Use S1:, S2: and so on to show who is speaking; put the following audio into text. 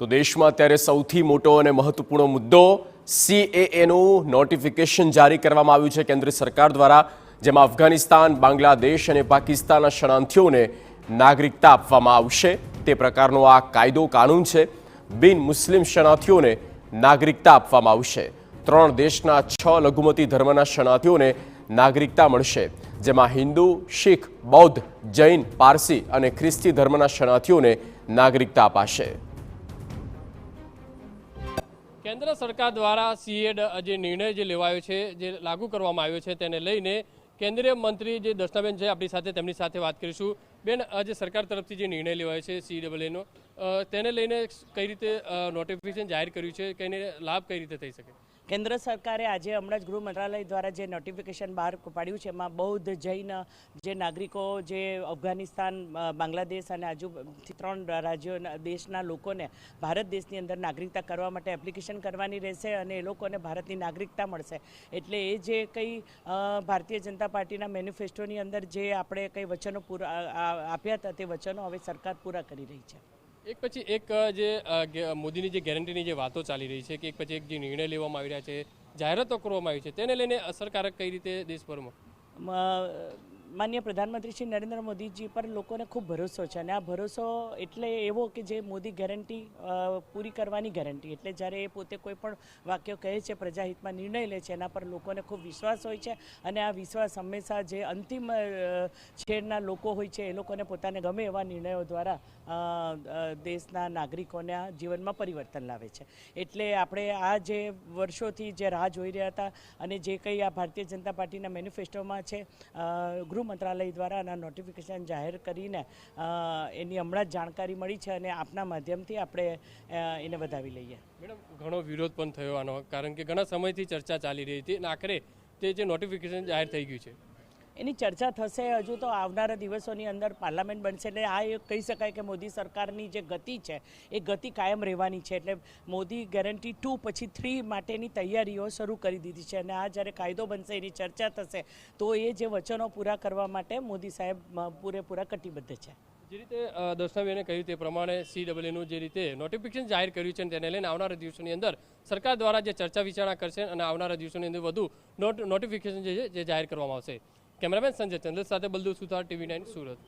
S1: તો દેશમાં અત્યારે સૌથી મોટો અને મહત્વપૂર્ણ મુદ્દો CAAનું નોટિફિકેશન જારી કરવામાં આવ્યું છે કેન્દ્ર સરકાર દ્વારા, જેમાં અફઘાનિસ્તાન, બાંગ્લાદેશ અને પાકિસ્તાનના શરણાર્થીઓને નાગરિકતા આપવામાં આવશે. તે પ્રકારનો આ કાયદો કાનૂન છે. બિન મુસ્લિમ શરણાર્થીઓને નાગરિકતા આપવામાં આવશે. 3 દેશના 6 લઘુમતી ધર્મના શરણાર્થીઓને નાગરિકતા મળશે, જેમાં હિન્દુ, શીખ, બૌદ્ધ, જૈન, પારસી અને ખ્રિસ્તી ધર્મના શરણાર્થીઓને નાગરિકતા અપાશે.
S2: કેન્દ્ર સરકાર દ્વારા CAA જે નિર્ણય જે લેવાયો છે, જે લાગુ કરવામાં આવ્યો છે, તેને લઈને કેન્દ્રીય મંત્રી જે દર્શનાબેન છે આપણી સાથે, તેમની સાથે વાત કરીશું. બેન, આજે સરકાર તરફથી જે નિર્ણય લેવાયો છે CAAનો, તેને લઈને કઈ રીતે નોટિફિકેશન જાહેર કર્યું છે, કઈને લાભ કઈ રીતે થઈ શકે?
S3: કેન્દ્ર સરકારે આજે હમણાં જ ગૃહ મંત્રાલય દ્વારા જે નોટિફિકેશન બહાર પાડ્યું છે, એમાં બૌદ્ધ, જૈન જે નાગરિકો જે અફઘાનિસ્તાન, બાંગ્લાદેશ અને આજુથી 3 રાજ્યો દેશના લોકોને ભારત દેશની અંદર નાગરિકતા કરવા માટે એપ્લિકેશન કરવાની રહેશે અને એ લોકોને ભારતની નાગરિકતા મળશે. એટલે એ જે કંઈ ભારતીય જનતા પાર્ટીના મેનિફેસ્ટોની અંદર જે આપણે કંઈ વચનો આપ્યા હતા, તે વચનો હવે સરકાર પૂરા કરી રહી છે.
S2: એક પછી એક જે મોદીની જે ગેરંટીની જે વાતો ચાલી રહી છે, કે એક પછી એક જે નિર્ણય લેવામાં આવી રહ્યા છે, જાહેરાતો કરવામાં આવી છે, તેને લઈને અસરકારક કઈ રીતે દેશભરમાં?
S3: માનનીય પ્રધાનમંત્રી શ્રી નરેન્દ્ર મોદીજી પર લોકોને ખૂબ ભરોસો છે, અને આ ભરોસો એટલે એવો કે જે મોદી ગેરંટી પૂરી કરવાની ગેરંટી. એટલે જ્યારે એ પોતે કોઈ પણ વાક્યો કહે છે, પ્રજાહિતમાં નિર્ણય લે છે, એના પર લોકોને ખૂબ વિશ્વાસ હોય છે, અને આ વિશ્વાસ હંમેશા જે અંતિમ છેડના લોકો હોય છે, એ લોકોને પોતાને ગમે એવા નિર્ણયો દ્વારા દેશના નાગરિકોના જીવનમાં પરિવર્તન લાવે છે. એટલે આપણે આ જે વર્ષોથી જે રાહ જોઈ રહ્યા હતા, અને જે કંઈ આ ભારતીય જનતા પાર્ટીના મેનિફેસ્ટોમાં છે, ગૃહ મંત્રાલય દ્વારા આના નોટિફિકેશન જાહેર કરીને એની હમણાં જ જાણકારી મળી છે, અને આપના માધ્યમથી આપણે એને વધાવી લઈએ.
S2: મેડમ, ઘણો વિરોધ પણ થયો આનો, કારણ કે ઘણા સમયથી ચર્ચા ચાલી રહી હતી, અને આખરે તે જે નોટિફિકેશન જાહેર થઈ ગયું છે,
S3: એની ચર્ચા થશે. હજુ તો આવનારા દિવસોની અંદર પાર્લામેન્ટ બનશે, એટલે આ એક કહી શકાય કે મોદી સરકારની જે ગતિ છે, એ ગતિ કાયમ રહેવાની છે. એટલે મોદી ગેરંટી 2 પછી 3 માટેની તૈયારીઓ શરૂ કરી દીધી છે, અને આ જ્યારે કાયદો બનશે, એની ચર્ચા થશે, તો એ જે વચનો પૂરા કરવા માટે મોદી સાહેબ પૂરેપૂરા કટિબદ્ધ છે.
S2: જે રીતે દર્શનાબેને કહ્યું તે પ્રમાણે CAAનું જે રીતે નોટિફિકેશન જાહેર કર્યું છે, તેને લઈને આવનારા દિવસોની અંદર સરકાર દ્વારા જે ચર્ચા વિચારણા કરશે, અને આવનારા દિવસોની અંદર વધુ નોટિફિકેશન જે છે જે જાહેર કરવામાં આવશે. કેમેરામેન સંજય ચંદ્ર સાથે બલદુ સુથાર, TV9 સુરત.